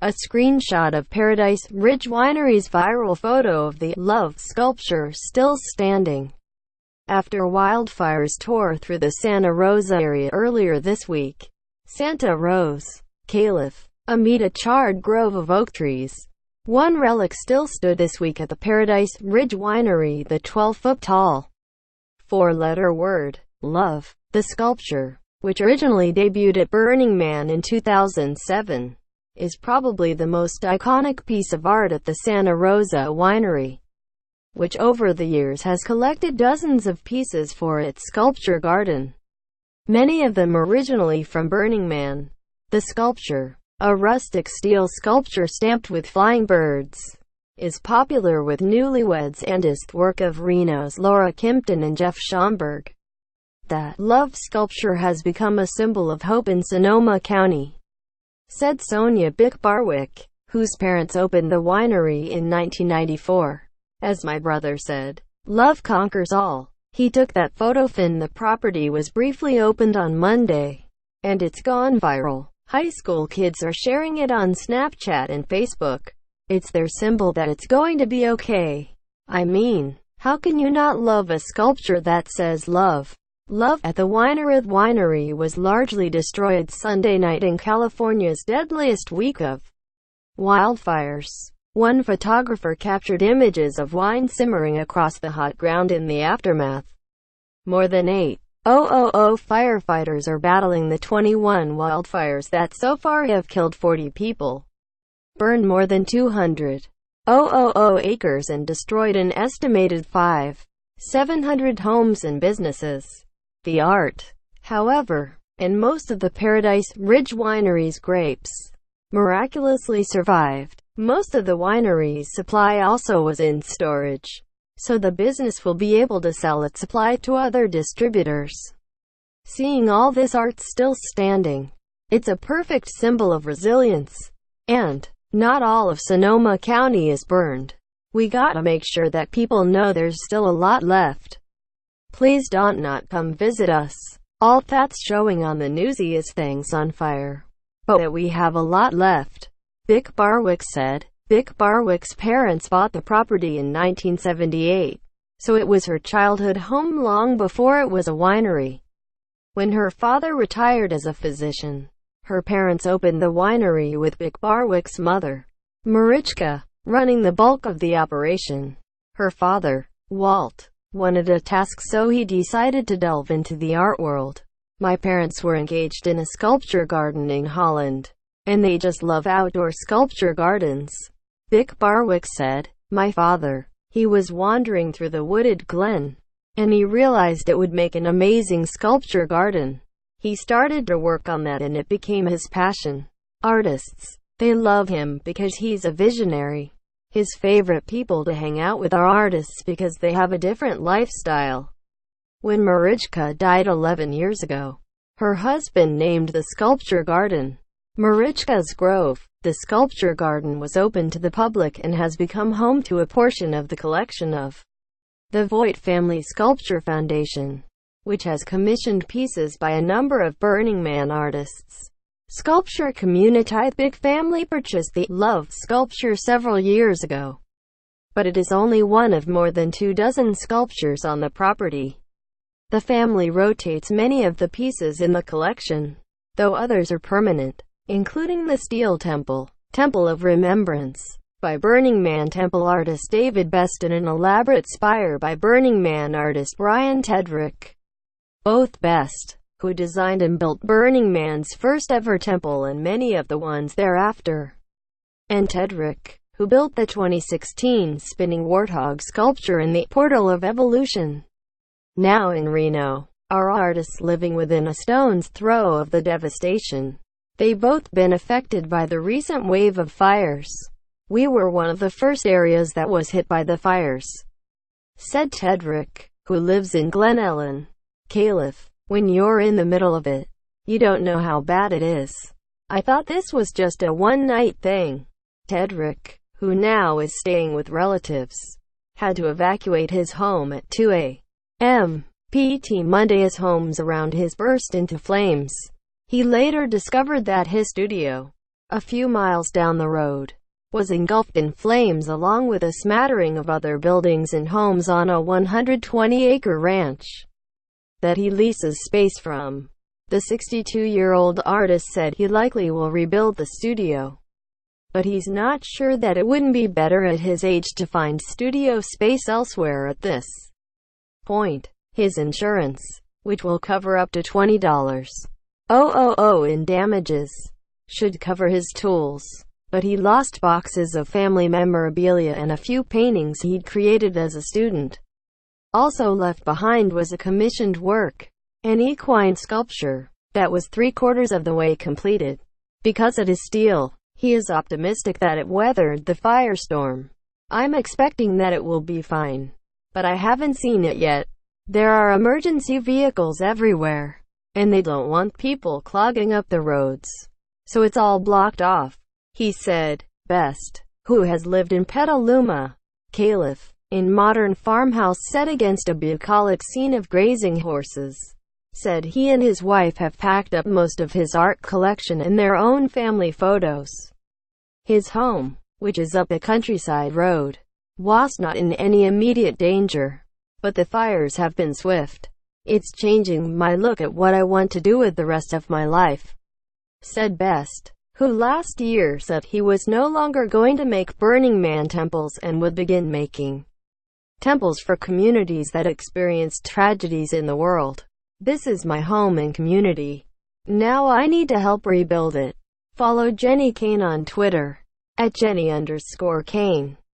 A screenshot of Paradise Ridge Winery's viral photo of the love sculpture still standing after wildfires tore through the Santa Rosa area earlier this week. Santa Rosa, Calif, Amida charred grove of oak trees. One relic still stood this week at the Paradise Ridge Winery, the 12-foot-tall, four-letter word, love. The sculpture, which originally debuted at Burning Man in 2007, is probably the most iconic piece of art at the Santa Rosa winery, which over the years has collected dozens of pieces for its sculpture garden, many of them originally from Burning Man. The sculpture, a rustic steel sculpture stamped with flying birds, is popular with newlyweds andisthe work of Reno's Laura Kimpton and Jeff Schomberg. The love sculpture has become a symbol of hope in Sonoma County, said Sonia Byck-Barwick, whose parents opened the winery in 1994. As my brother said, love conquers all. He took that photo. The property was briefly opened on Monday, and it's gone viral. High school kids are sharing it on Snapchat and Facebook. It's their symbol that it's going to be okay. I mean, how can you not love a sculpture that says love? Love at the winery was largely destroyed Sunday night in California's deadliest week of wildfires. One photographer captured images of wine simmering across the hot ground in the aftermath. More than 8,000 firefighters are battling the 21 wildfires that so far have killed 40 people, burned more than 200,000 acres and destroyed an estimated 5,700 homes and businesses. The art, however, and most of the Paradise Ridge Winery's grapes miraculously survived. Most of the winery's supply also was in storage, so the business will be able to sell its supply to other distributors. Seeing all this art still standing, it's a perfect symbol of resilience. And not all of Sonoma County is burned. We gotta make sure that people know there's still a lot left. Please don't not come visit us. All that's showing on the newsy is things on fire, but that we have a lot left, Byck-Barwick said. Byck-Barwick's parents bought the property in 1978, so it was her childhood home long before it was a winery. When her father retired as a physician, her parents opened the winery with Byck-Barwick's mother, Marichka, running the bulk of the operation. Her father, Walt, wanted a task, so he decided to delve into the art world. My parents were engaged in a sculpture garden in Holland, and they just love outdoor sculpture gardens, Byck-Barwick said. My father, he was wandering through the wooded glen, and he realized it would make an amazing sculpture garden. He started to work on that and it became his passion. Artists, they love him because he's a visionary. His favorite people to hang out with are artists because they have a different lifestyle. When Marichka died 11 years ago, her husband named the sculpture garden Marichka's Grove. The sculpture garden was open to the public and has become home to a portion of the collection of the Voigt Family Sculpture Foundation, which has commissioned pieces by a number of Burning Man artists. Sculpture community Byck family purchased the Love sculpture several years ago, but it is only one of more than 24 sculptures on the property. The family rotates many of the pieces in the collection, though others are permanent, including the steel temple of Remembrance, by Burning Man temple artist David Best, and an elaborate spire by Burning Man artist Brian Tedrick. Both Best, who designed and built Burning Man's first ever temple and many of the ones thereafter, and Tedrick, who built the 2016 spinning warthog sculpture in the Portal of Evolution, now in Reno, are artists living within a stone's throw of the devastation. They've both been affected by the recent wave of fires. We were one of the first areas that was hit by the fires, said Tedrick, who lives in Glen Ellen, Calif. When you're in the middle of it, you don't know how bad it is. I thought this was just a one-night thing. Tedrick, who now is staying with relatives, had to evacuate his home at 2 a.m. PT Monday as homes around his burst into flames. He later discovered that his studio, a few miles down the road, was engulfed in flames along with a smattering of other buildings and homes on a 120-acre ranch that he leases space from. The 62-year-old artist said he likely will rebuild the studio, but he's not sure that it wouldn't be better at his age to find studio space elsewhere at this point. His insurance, which will cover up to $20,000 in damages, should cover his tools, but he lost boxes of family memorabilia and a few paintings he'd created as a student. Also left behind was a commissioned work, an equine sculpture, that was 3/4 of the way completed. Because it is steel, he is optimistic that it weathered the firestorm. I'm expecting that it will be fine, but I haven't seen it yet. There are emergency vehicles everywhere, and they don't want people clogging up the roads, so it's all blocked off, he said. Best, who has lived in Petaluma, Calif, in modern farmhouse set against a bucolic scene of grazing horses, said he and his wife have packed up most of his art collection and their own family photos. His home, which is up a countryside road, was not in any immediate danger, but the fires have been swift. It's changing my look at what I want to do with the rest of my life, said Best, who last year said he was no longer going to make Burning Man temples and would begin making temples for communities that experienced tragedies in the world. This is my home and community. Now I need to help rebuild it. Follow Jenny Kane on Twitter, @Jenny_Kane.